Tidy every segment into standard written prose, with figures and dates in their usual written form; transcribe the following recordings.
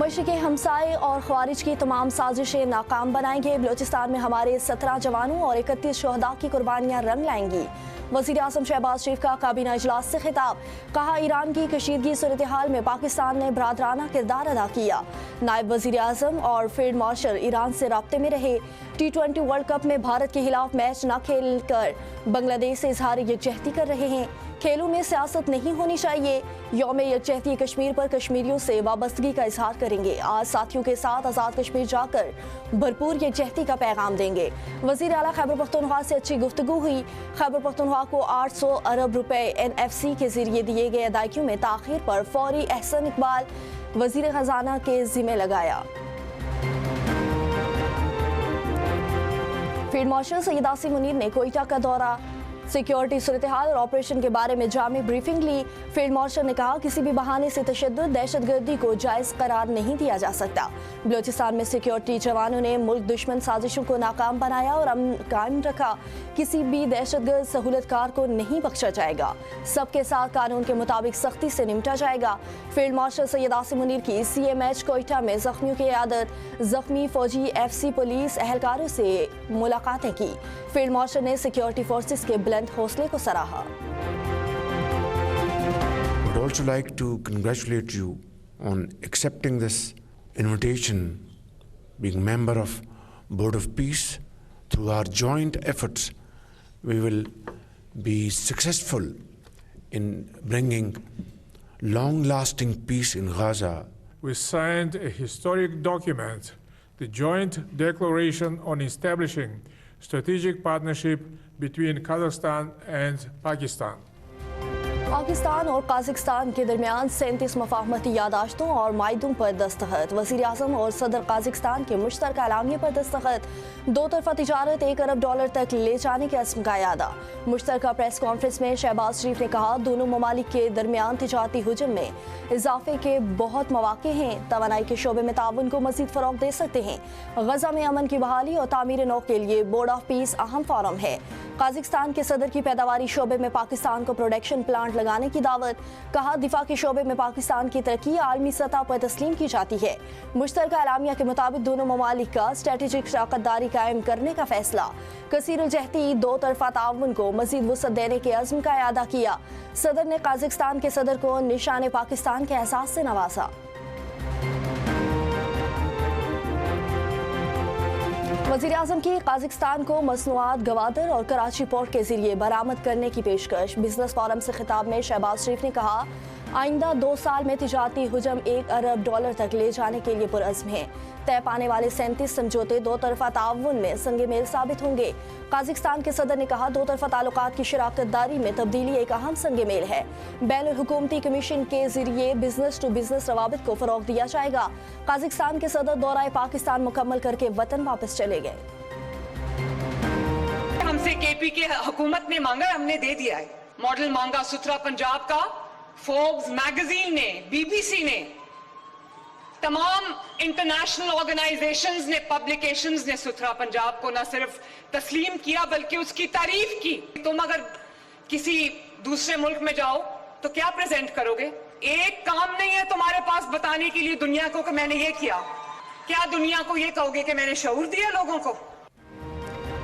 मशरिक़ हमसाए और ख्वारिज की तमाम साजिशें नाकाम बनाएंगे। बलूचिस्तान में हमारे 17 जवानों और 31 शहदा की कुर्बानियाँ रंग लाएंगी। वज़ीर आज़म शहबाज शरीफ का काबीना इजलास से खिताब, कहा ईरान की कशीदगी सूरत हाल में पाकिस्तान ने बरादराना किरदार अदा किया। नायब वज़ीर आज़म और फील्ड मार्शल ईरान से राब्ते में रहे। T20 वर्ल्ड कप में भारत के खिलाफ मैच न खेल कर बांग्लादेश से इजहार यकजहती कर रहे हैं। खेलों में सियासत नहीं होनी चाहिए। यौम यकजहती कश्मीर पर कश्मीरियों से वाबस्तगी का इजहार करेंगे। आज साथियों के साथ आज़ाद कश्मीर जाकर भरपूर यकजहती का पैगाम देंगे। वज़ीर आला खैबर पख्तूनख्वा से अच्छी गुफ्तगू हुई। खैबर पख्तूनख्वा को 800 अरब रुपए NFC के जरिए दिए गए अदायगियों में ताख़ीर पर फौरी एहसन इकबाल वज़ीर ख़जाना के ज़िम्मे लगाया। फील्ड मार्शल सैयद आसिम मुनीर ने कोयटा का दौरा, सिक्योरिटी सूरत हाल और ऑपरेशन के बारे में जामी ब्रीफिंग ली। फील्ड मार्शल ने कहा, किसी भी बहाने से तशद्दुद दहशतगर्दी को जायज़ करार नहीं दिया जा सकता। बलूचिस्तान में सिक्योरिटी जवानों ने मुल्क दुश्मन साजिशों को नाकाम बनाया और अमन कायम रखा। किसी भी दहशतगर्द सहूलतकार को नहीं बख्शा जाएगा। सबके साथ कानून के मुताबिक सख्ती से निपटा जाएगा। फील्ड मार्शल सैयद आसिम मुनीर की CMH कोयटा में जख्मियों की इयादत, जख्मी फौजी FC पुलिस एहलकारों से मुलाकातें की। फील्ड मार्शल ने सिक्योरिटी फोर्सेस के बुलंद हौसले को सराहा। I would also like to congratulate you on accepting this invitation, being member of Board of Peace. Through our joint efforts, we will be successful in bringing long-lasting peace in Gaza. We signed a historic document, the Joint Declaration on Establishing Strategic Partnership between Kazakhstan and Pakistan. Pakistan और काज़िक्स्तान के दरमियान 37 मफाहमती यादाश्तों और मायदों पर दस्तखत। वज़ीर आज़म और सदर काज़िक्स्तान के मुश्तरका एलामिया पर दस्तखत। दो तरफा तिजारत $1 अरब तक ले जाने के अज़्म का यादा। मुश्तरका प्रेस कॉन्फ्रेंस में शहबाज शरीफ ने कहा, दोनों ममालिक के दरमियान तिजारती हुजम में इजाफे के बहुत मौके हैं। तवानाई के शोबे में ताउन को मज़ीद फ़रोग़ दे सकते हैं। गज़ा में अमन की बहाली और तामीर नौ के लिए बोर्ड ऑफ पीस अहम फोरम है। काज़िक्स्तान के सदर की पैदावारी शोबे में पाकिस्तान को प्रोडक्शन प्लांट लगाने की दावत। कहा, दिफा के शोबे में पाकिस्तान की तरक्की आलमी सतह पर तस्लीम की जाती है। मुश्तरका एलामिया के मुताबिक दोनों ममालिक का स्ट्रेटेजिक शराकतदारी कायम करने का फैसला। कसीरुल-जहती दो तरफा ताउन को मजीद वुसअत देने के अज़्म का इयादा किया। सदर ने काज़िक्स्तान के सदर को निशान पाकिस्तान के एहसास से नवाजा। वज़ीर आज़म की काज़िक्स्तान को मसनूआत गवादर और कराची पोर्ट के जरिए बरामद करने की पेशकश। बिजनेस फोरम से खिताब में शहबाज शरीफ ने कहा, आइंदा 2 साल में तिजारती हुजम $1 अरब तक ले जाने के लिए पुरअज़्म है। तय पाने वाले 37 समझौते दो तरफा ताउन में संगे मेल साबित होंगे। काज़िक्स्तान के सदर ने कहा, दो तरफा ताल्लुकात की शराकतदारी में तब्दीली एक अहम संगे मेल है। बैनुल हुकूमती कमीशन के जरिए बिजनेस टू बिजनेस रवाबित को फ़रोग़ दिया जाएगा। काज़िक्स्तान के सदर दौरा पाकिस्तान मुकम्मल करके वतन वापस चले गए। हमसे KP के हुकूमत ने मांगा, हमने दे दिया है। मॉडल मांगा सुथरा पंजाब का। फोर्ब्स मैगजीन ने, BBC ने, तमाम इंटरनेशनल ऑर्गेनाइजेशंस ने, पब्लिकेशंस ने सुथरा पंजाब को न सिर्फ तस्लीम किया बल्कि उसकी तारीफ की। तुम अगर किसी दूसरे मुल्क में जाओ तो क्या प्रेजेंट करोगे? एक काम नहीं है तुम्हारे पास बताने के लिए दुनिया को कि मैंने ये किया। क्या दुनिया को ये कहोगे कि मैंने शऊर दिया लोगों को?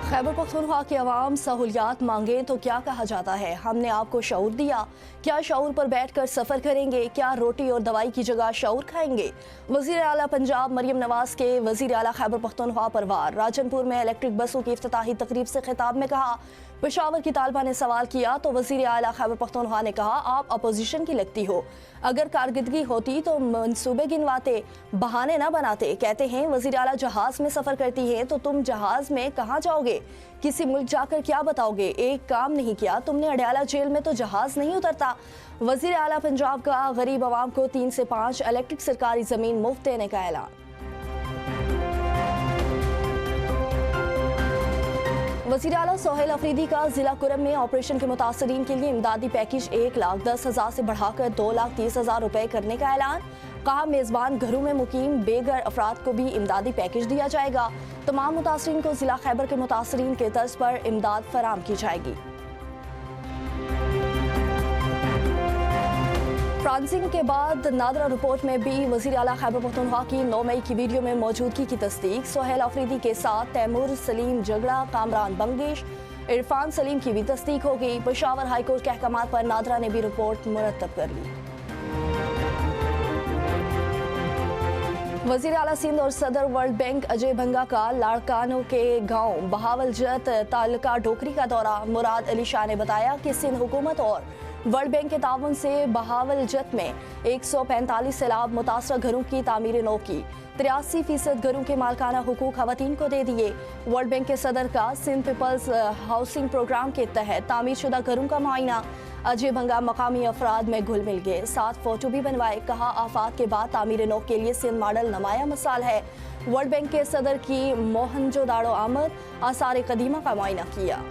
खैबर पख्तूनख्वा की आवाम सहूलियात मांगे तो क्या कहा जाता है, हमने आपको शऊर दिया। क्या शऊर पर बैठकर सफ़र करेंगे? क्या रोटी और दवाई की जगह शऊर खाएंगे? वज़ीर आला पंजाब मरियम नवाज के वज़ीर आला खैबर पख्तूनख्वा परवार राजनपुर में इलेक्ट्रिक बसों की इफ्तिताही तकरीब से खिताब में कहा, पेशावर की तालिबा ने सवाल किया तो वज़ीर आला खैबर पख्तूनख्वा ने कहा, आप अपोजिशन की लगती हो, अगर कारकर्दगी होती तो मंसूबे गिनवाते, बहाने ना बनाते। कहते हैं वज़ीर आला जहाज़ में सफ़र करती हैं तो तुम जहाज़ में कहाँ जाओगे? किसी मुल्क जाकर क्या बताओगे? एक काम नहीं किया तुमने, अडयाला जेल में तो जहाज़ नहीं उतरता। वज़ीर आला पंजाब का गरीब आवाम को 3 से 5 इलेक्ट्रिक सरकारी ज़मीन मुफ्त देने का ऐलान। वज़ीर आला सोहेल अफरीदी का ज़िला कुरम में ऑपरेशन के मुतासरीन के लिए इमदादी पैकेज 1,10,000 से बढ़ाकर 2,30,000 रुपए करने का ऐलान। कहा, मेज़बान घरों में मुकीम बेघर अफराद को भी इमदादी पैकेज दिया जाएगा। तमाम मुतासरीन को ज़िला खैबर के मुतासरीन के तर्ज पर इमदाद फराम की जाएगी। फ्रांसिंग के बाद नादरा रिपोर्ट में भी वज़ीर आला खैबर पख्तूनख्वा की 9 मई की वीडियो में मौजूदगी की तस्दीक। सोहेल अफरीदी के साथ तैमूर सलीम झगड़ा, कामरान बंगेश, इरफान सलीम की भी तस्दीक हो गई। पेशावर हाईकोर्ट के अहकामात पर नादरा ने भी रिपोर्ट मुरतब कर ली। वज़ीर आला सिंध और सदर वर्ल्ड बैंक अजय भंगा का लाड़कानों के गांव बहावलजत तालुका डोकरी का दौरा। मुराद अली शाह ने बताया कि सिंध हुकूमत और वर्ल्ड बैंक के ताउन से बहावलजत में 145 सैलाब मुतासर घरों की तामीर नो की। 83% घरों के मालकाना हुकूक खवातीन को दे दिए। वर्ल्ड बैंक के सदर का सिंध पीपल्स हाउसिंग प्रोग्राम के तहत तामीर शुदा घरों का मुआयना। अजय भंगा मकामी अफराद में घुल मिल गए, साथ फोटो भी बनवाए। कहा आफात के बाद तामीर नो के लिए सिंध मॉडल नमाया मिसाल है। वर्ल्ड बैंक के सदर की मोहनजोदाड़ो आमद आसार कदीमा का मुआयना किया।